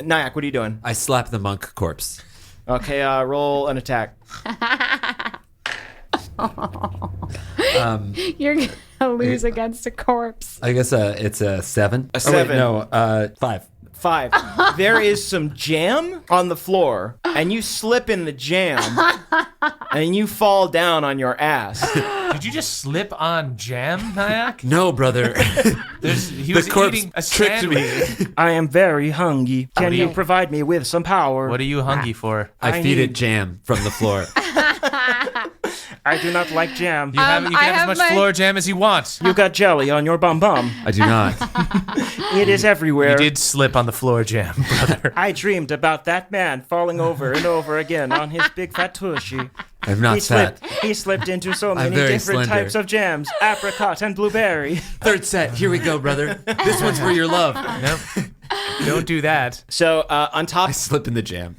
Nyack, what are you doing? I slap the monk corpse. Okay, roll an attack. You're going to lose against a corpse. I guess it's a 7. A 7. Oh, wait, no, 5. 5. There is some jam on the floor, and you slip in the jam, and you fall down on your ass. Did you just slip on jam, Nyack? No, brother. He was eating a tricked sandwich. me. I am very hungry. Can you provide me with some power? What are you hungry for? I feed it jam from the floor. I do not like jam. You can have as much floor jam as you want. You got jelly on your bum bum. I do not. It is everywhere. You did slip on the floor jam, brother. I dreamed about that man falling over and over again on his big fat tushy. I'm not fat. He slipped into so many very different slender. types of jams, apricot and blueberry. Third set. Here we go, brother. This one's for your love. Nope. Don't do that. So on top, I slip in the jam.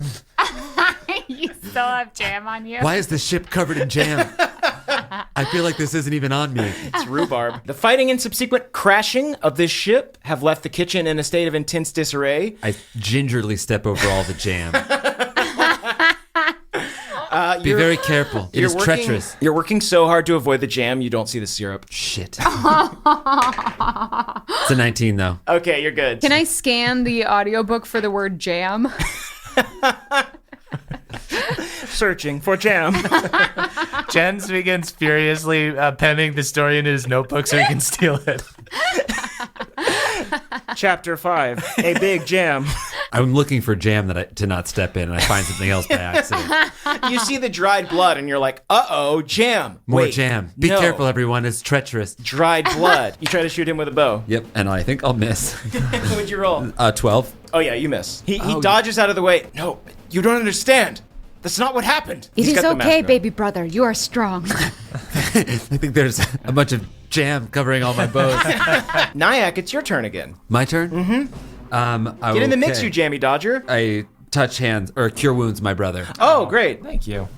You still have jam on you? Why is the ship covered in jam? I feel like this isn't even on me. it's rhubarb. The fighting and subsequent crashing of this ship have left the kitchen in a state of intense disarray. I gingerly step over all the jam. Be very careful. It is treacherous. You're working so hard to avoid the jam, you don't see the syrup. Shit. It's a 19, though. Okay, you're good. Can I scan the audiobook for the word jam? Searching for jam. Jens begins furiously penning the story in his notebook so he can steal it. Chapter 5, a big jam. I'm looking for jam to not step in, and I find something else by accident. You see the dried blood, and you're like, uh-oh, jam. More Wait, jam. Be no. careful, everyone. It's treacherous. Dried blood. You try to shoot him with a bow. Yep, and I think I'll miss. What'd you roll? 12. Oh, yeah, you miss. He dodges out of the way. No, you don't understand. That's not what happened. It He's is got the okay, mask on. baby brother. You are strong. I think there's a bunch of jam covering all my bows. Nyack, it's your turn again. My turn? Mm-hmm. Get in the mix, you jammy dodger. I touch hands, or cure wounds my brother. Oh, great. Thank you.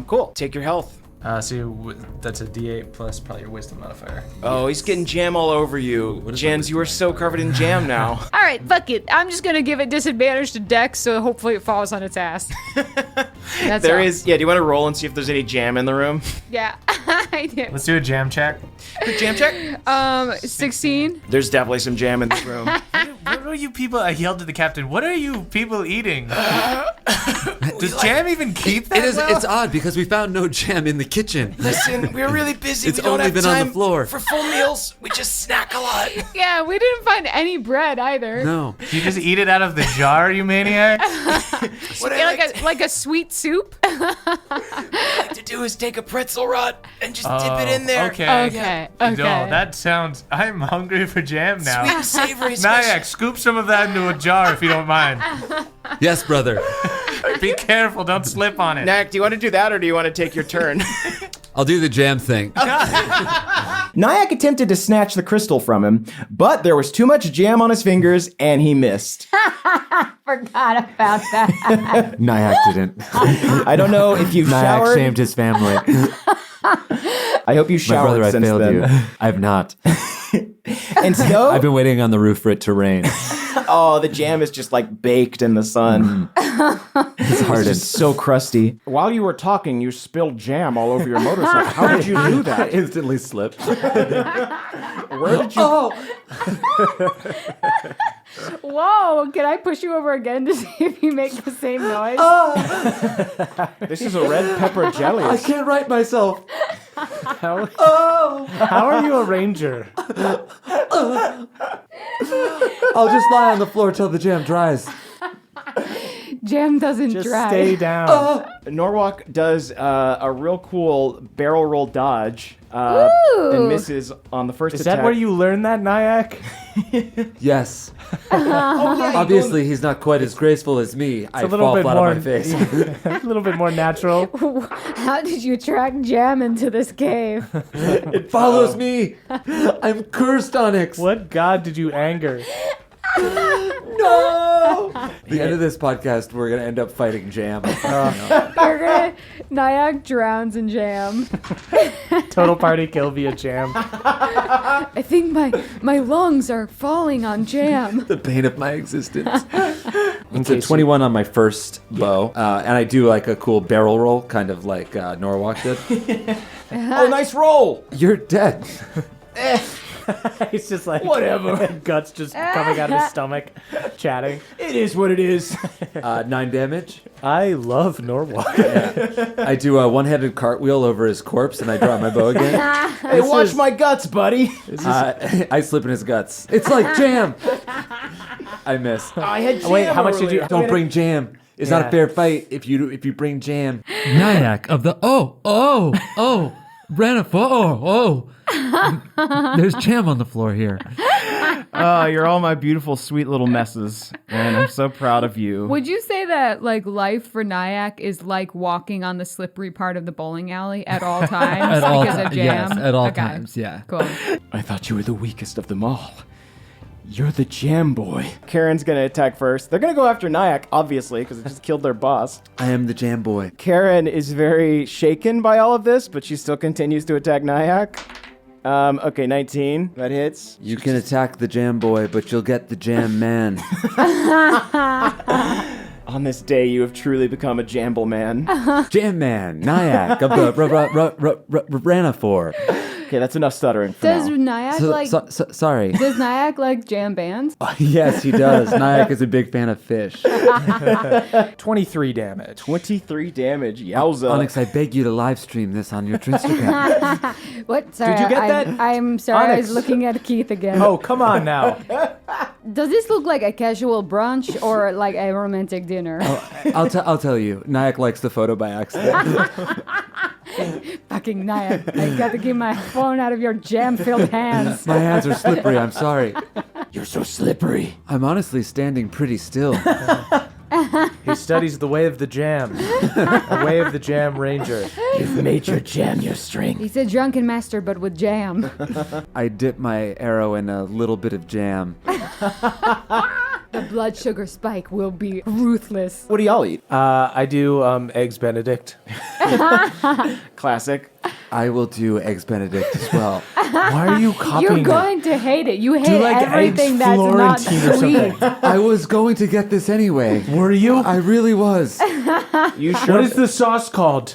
Cool. Take your health. So that's a D8 plus probably your wisdom modifier. Oh, he's getting jam all over you. Jens, you are so covered in jam now. All right, fuck it. I'm just going to give it disadvantage to Dex, so hopefully it falls on its ass. That's There all. is, yeah, do you want to roll and see if there's any jam in the room? Yeah, I do. Let's do a jam check. Quick jam check? 16. There's definitely some jam in this room. What are you people? I yelled to the captain. What are you people eating? Does jam even keep that? It's odd because we found no jam in the kitchen. Listen, we're really busy. It's we don't only have been time on the floor. for full meals. We just snack a lot. Yeah, we didn't find any bread either. No. You just eat it out of the jar, you maniac? What Yeah, I like a sweet soup. like to do is take a pretzel rod and just dip it in there. Okay. Okay. No, that sounds. I'm hungry for jam now. Sweet and savory. Nyack, scoop some of that into a jar if you don't mind. Yes, brother. Be careful, don't slip on it. Nyack, do you want to do that or do you want to take your turn? I'll do the jam thing. Nyack attempted to snatch the crystal from him, but there was too much jam on his fingers and he missed. Forgot about that. Nyack didn't. I don't know if you've Nyack showered. shamed his family. I hope you My showered brother, I since failed then. you. I have not. And so, I've been waiting on the roof for it to rain. oh, the jam is just like baked in the sun. It's hardened. It's so crusty. While you were talking, you spilled jam all over your motorcycle. How did you do that? I instantly slipped. Where did you? Whoa, can I push you over again to see if you make the same noise? This is a red pepper jelly. I can't write myself. How are you a ranger? I'll just lie on the floor till the jam dries. Jam doesn't Just dry. stay down. Norwalk does a real cool barrel roll dodge Ooh. and misses on the first Is attack. that where you learned that, Nyack? Yes. Obviously, he's not quite as graceful as me. I fall flat on my face. A little bit more natural. How did you track Jam into this cave? It follows me. I'm cursed, Onyx. What god did you anger? No! The end of this podcast, we're going to end up fighting jam. Nyack drowns in jam. Total party kill via jam. I think my lungs are falling on jam. The pain of my existence. It's a 21 on my first bow. And I do like a cool barrel roll, kind of like Norwalk did. Oh, nice roll. You're dead. He's just like Whatever. guts just coming out of his stomach, chatting. It is what it is. 9 damage. I love Norwalk. I do a one-handed cartwheel over his corpse, and I drop my bow again. Hey, watch my guts, buddy. I slip in his guts. It's like jam. I miss. I had jam. Wait, how much did you? Don't bring jam. It's not Yeah. a fair fight if you bring jam. Nyack of the Ranifo. There's jam on the floor here. Oh, you're all my beautiful, sweet little messes, and I'm so proud of you. Would you say that like life for Nyack is like walking on the slippery part of the bowling alley at all times because of jam? Yes, at all Okay. times, yeah. Cool. I thought you were the weakest of them all. You're the jam boy. Karen's gonna attack first. They're gonna go after Nyack, obviously, because it just killed their boss. I am the jam boy. Karen is very shaken by all of this, but she still continues to attack Nyack. Okay, 19. That hits. You can attack the jam boy, but you'll get the jam man. On this day, you have truly become a jamble man. Jam man, Nyack of the Ranafor. Okay, that's enough stuttering for Does now. Nyack like Sorry. does Nyack like jam bands? Yes, he does. Nyack is a big fan of fish. 23 damage. 23 damage. Yowza. Onyx, I beg you to live stream this on your Instagram. What? Sorry, Did you get that? I'm sorry. I Onyx. was looking at Keith again. Oh, come on now. Does this look like a casual brunch or like a romantic dinner? I'll tell you. Nyack likes the photo by accident. Fucking Nyack. I got to keep my phone out of your jam-filled hands. My hands are slippery. I'm sorry. You're so slippery. I'm honestly standing pretty still. He studies the way of the jam. The way of the jam ranger. You've made your jam your strength. He's a drunken master, but with jam. I dip my arrow in a little bit of jam. The blood sugar spike will be ruthless. What do y'all eat? I do eggs Benedict. Classic. I will do eggs Benedict as well. Why are you copying You're going to hate it. You hate like everything eggs that's not Florentine or sweet. I was going to get this anyway. it? Were you? I really was. You sure? What is the sauce called?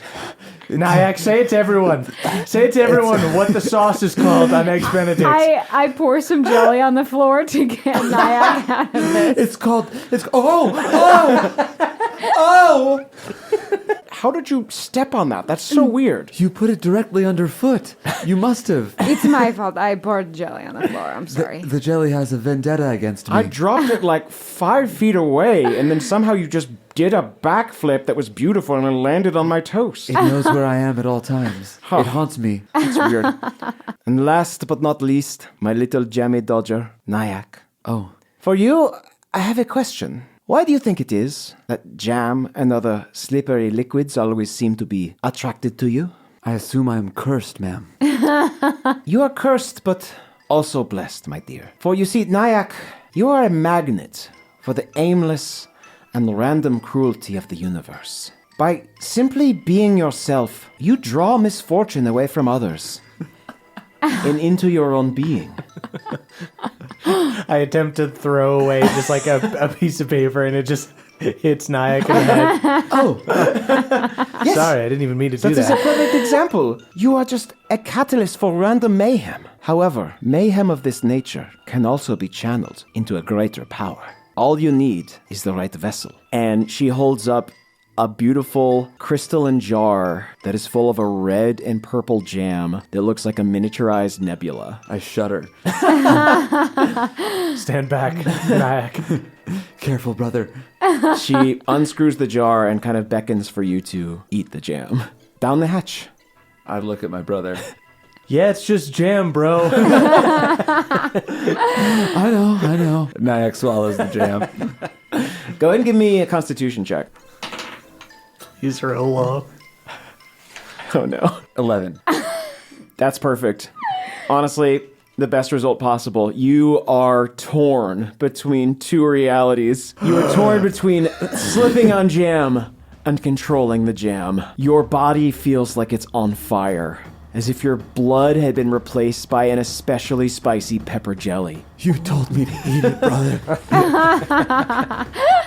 Nyack, say it to everyone. Say it to everyone what the sauce is called on eggs Benedict. I pour some jelly on the floor to get Nyack out of this. It's oh! How did you step on that? That's so weird. You put it directly underfoot. You must have. It's my fault. I poured jelly on the floor. I'm sorry. The jelly has a vendetta against me. I dropped it like 5 feet away, and then somehow you just did a backflip that was beautiful and it landed on my toast. It knows where I am at all times. It haunts me. It's weird. And last but not least, my little jammy dodger, Nyack. Oh. For you, I have a question. Why do you think it is that jam and other slippery liquids always seem to be attracted to you? I assume I'm cursed, ma'am. You are cursed, but also blessed, my dear. For you see, Nyack, you are a magnet for the aimless and random cruelty of the universe. By simply being yourself, you draw misfortune away from others and into your own being. I attempt to throw away just like a piece of paper and it just hits Nyack in the head. Oh. Yes. Sorry, I didn't even mean to do That is a that. perfect example. You are just a catalyst for random mayhem. However, mayhem of this nature can also be channeled into a greater power. All you need is the right vessel. And she holds up a beautiful crystalline jar that is full of a red and purple jam that looks like a miniaturized nebula. I shudder. Stand back, Nyack. Careful, brother. She unscrews the jar and kind of beckons for you to eat the jam. Down the hatch. I look at my brother. Yeah, it's just jam, bro. I know. Nyack swallows the jam. Go ahead and give me a constitution check. He's real low. Oh no. 11. That's perfect. Honestly, the best result possible. You are torn between two realities. You are torn between slipping on jam and controlling the jam. Your body feels like it's on fire, as if your blood had been replaced by an especially spicy pepper jelly. You told me to eat it, brother.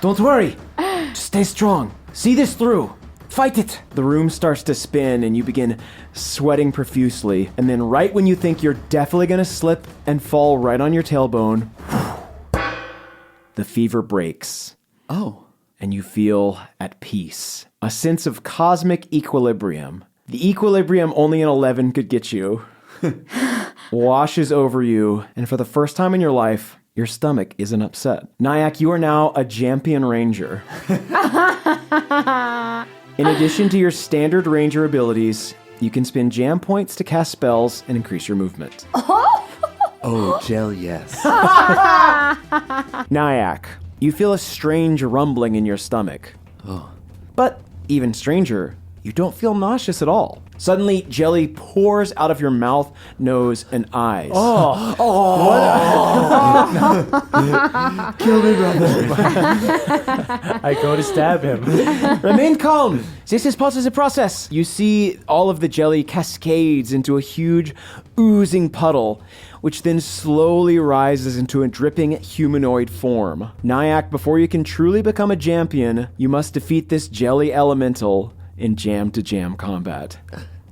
Don't worry. Just stay strong. See this through. Fight it. The room starts to spin and you begin sweating profusely. And then right when you think you're definitely going to slip and fall right on your tailbone, the fever breaks. Oh. And you feel at peace. A sense of cosmic equilibrium. The equilibrium only an 11 could get you. Washes over you, and for the first time in your life, your stomach isn't upset. Nyack, you are now a Jampian Ranger. In addition to your standard Ranger abilities, you can spend jam points to cast spells and increase your movement. Oh, gel, yes. Nyack, you feel a strange rumbling in your stomach. Oh. But even stranger, you don't feel nauseous at all. Suddenly, jelly pours out of your mouth, nose, and eyes. Kill me, brother. I go to stab him. Remain calm. This is part of the process. You see all of the jelly cascades into a huge, oozing puddle, which then slowly rises into a dripping humanoid form. Nyack, before you can truly become a Jampian, you must defeat this jelly elemental in jam-to-jam combat.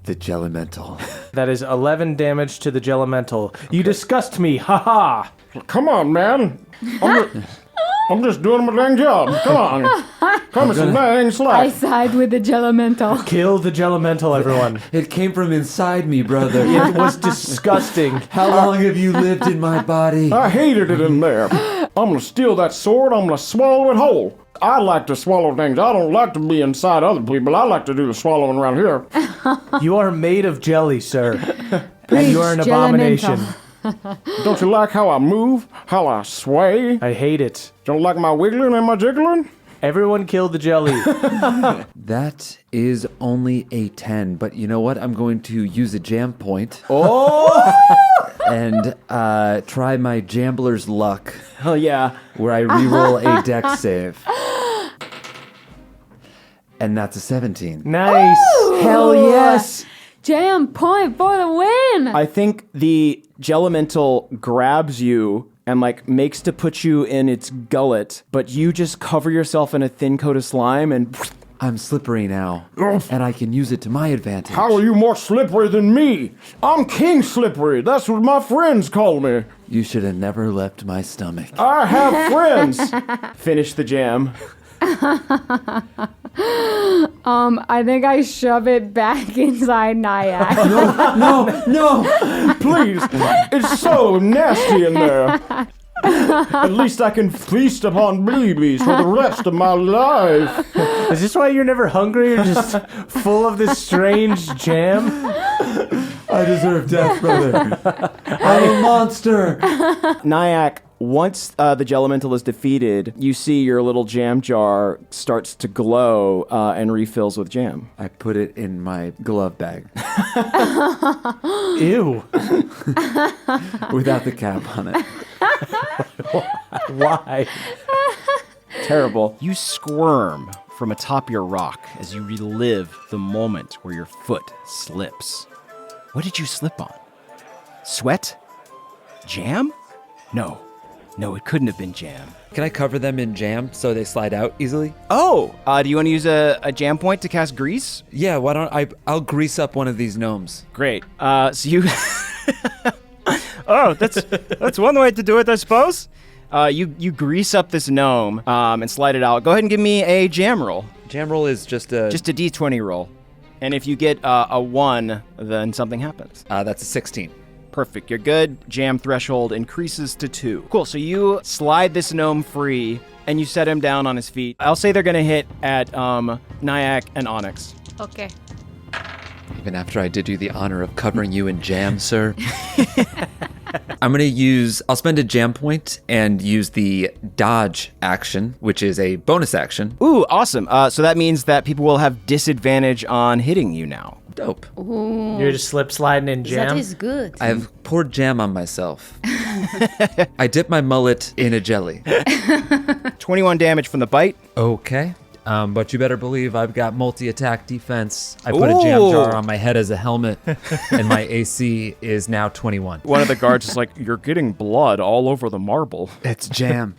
The Jellimental. That is 11 damage to the Jellimental. You disgust me, haha! Come on, man. I'm just doing my dang job. Come on. Come on, some dang I slack. side with the Jellimental. Kill the Jellimental, everyone. It came from inside me, brother. It was disgusting. How long have you lived in my body? I hated it in there. I'm gonna steal that sword. I'm gonna swallow it whole. I like to swallow things. I don't like to be inside other people. I like to do the swallowing around here. You are made of jelly, sir. And you are an abomination. Don't you like how I move? How I sway? I hate it. Don't like my wiggling and my jiggling? Everyone kill the jelly. That is only a 10, but you know what? I'm going to use a jam point. And try my Jambler's luck, Hell yeah. where I reroll a dex save. And that's a 17. Nice. Hell yes. Jam point for the win. I think the Jellimental grabs you and makes to put you in its gullet, but you just cover yourself in a thin coat of slime and I'm slippery now, and I can use it to my advantage. How are you more slippery than me? I'm King Slippery. That's what my friends call me. You should have never left my stomach. I have friends. finish the jam. I think I shove it back inside Nyack. No! Please. It's so nasty in there. At least I can feast upon babies for the rest of my life. Is this why you're never hungry? You're just full of this strange jam? I deserve death, brother. I'm a monster. Nyack, once the Jellimental is defeated, you see your little jam jar starts to glow and refills with jam. I put it in my glove bag Ew. without the cap on it. Why? Terrible. You squirm from atop your rock as you relive the moment where your foot slips. What did you slip on? Sweat? Jam? No, it couldn't have been jam. Can I cover them in jam so they slide out easily? Oh, do you want to use a jam point to cast grease? Yeah, why don't I'll grease up one of these gnomes. Great. So you... Oh, that's one way to do it, I suppose. You grease up this gnome and slide it out. Go ahead and give me a jam roll. Jam roll is just a D20 roll. And if you get a 1, then something happens. that's a 16. Perfect. You're good. Jam threshold increases to 2. Cool. So you slide this gnome free and you set him down on his feet. I'll say they're going to hit at Nyack and Onyx. Okay. Even after I did you the honor of covering you in jam, sir. I'll spend a jam point and use the dodge action, which is a bonus action. Ooh, awesome. So that means that people will have disadvantage on hitting you now. Dope. You're just slip sliding in jam. That is good. I've poured jam on myself. I dip my mullet in a jelly. 21 damage from the bite. Okay. But you better believe I've got multi-attack defense. I put a jam jar on my head as a helmet, and my AC is now 21. One of the guards is like, "You're getting blood all over the marble." It's jam.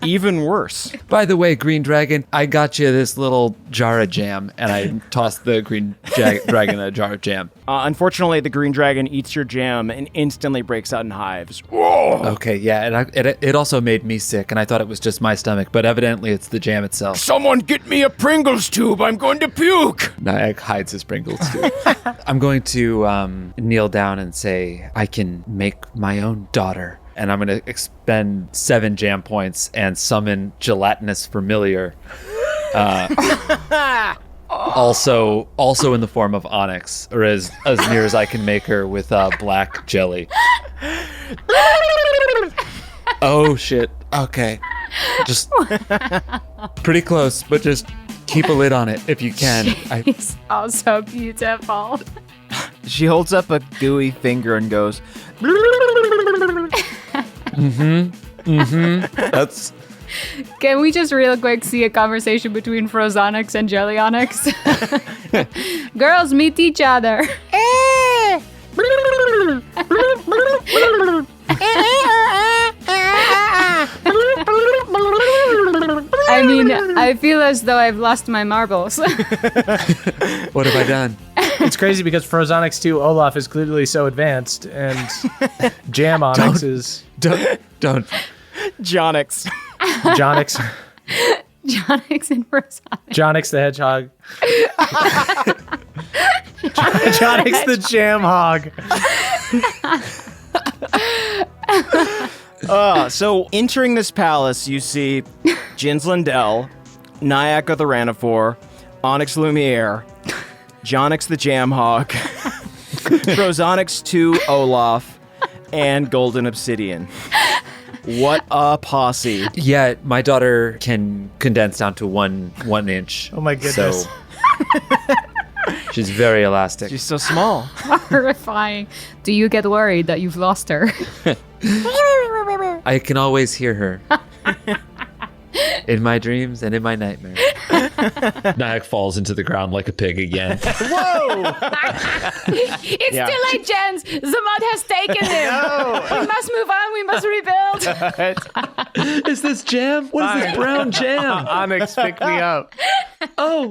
Even worse. By the way, Green Dragon, I got you this little jar of jam, and I tossed the Green Dragon a jar of jam. Unfortunately, the green dragon eats your jam and instantly breaks out in hives. Okay, yeah, and it also made me sick, and I thought it was just my stomach, but evidently it's the jam itself. Someone get me a Pringles tube. I'm going to puke. Nyack hides his Pringles too. I'm going to kneel down and say, I can make my own daughter. And I'm going to expend 7 jam points and summon Gelatinous Familiar. Also in the form of Onyx, or as near as I can make her with black jelly. Oh, shit. Okay. Just pretty close, but just keep a lid on it if you can. He's also beautiful. She holds up a gooey finger and goes, That's... Can we just real quick see a conversation between Frozonix and Jellyonix? Girls meet each other. I mean, I feel as though I've lost my marbles. What have I done? It's crazy because Frozonix 2 Olaf is clearly so advanced, and Jam Onyx is Don't. Jonix. Jonix. Jonix and Frozonix. Jonix the Hedgehog. Jonix the Jam Hog. So entering this palace, you see Jins Lindell, Nyack of the Ranafor, Onyx Lumiere, Jonix the Jam Hog, Frozonix 2 Olaf, and Golden Obsidian. What a posse. Yeah, my daughter can condense down to one inch. Oh my goodness. So she's very elastic. She's so small. Horrifying. Do you get worried that you've lost her? I can always hear her. In my dreams and in my nightmares. Nyack falls into the ground like a pig again. It's too late, Jens. The mud has taken him. We must move on. We must rebuild. Is this jam? What is this brown jam? Onyx, pick me up. Oh.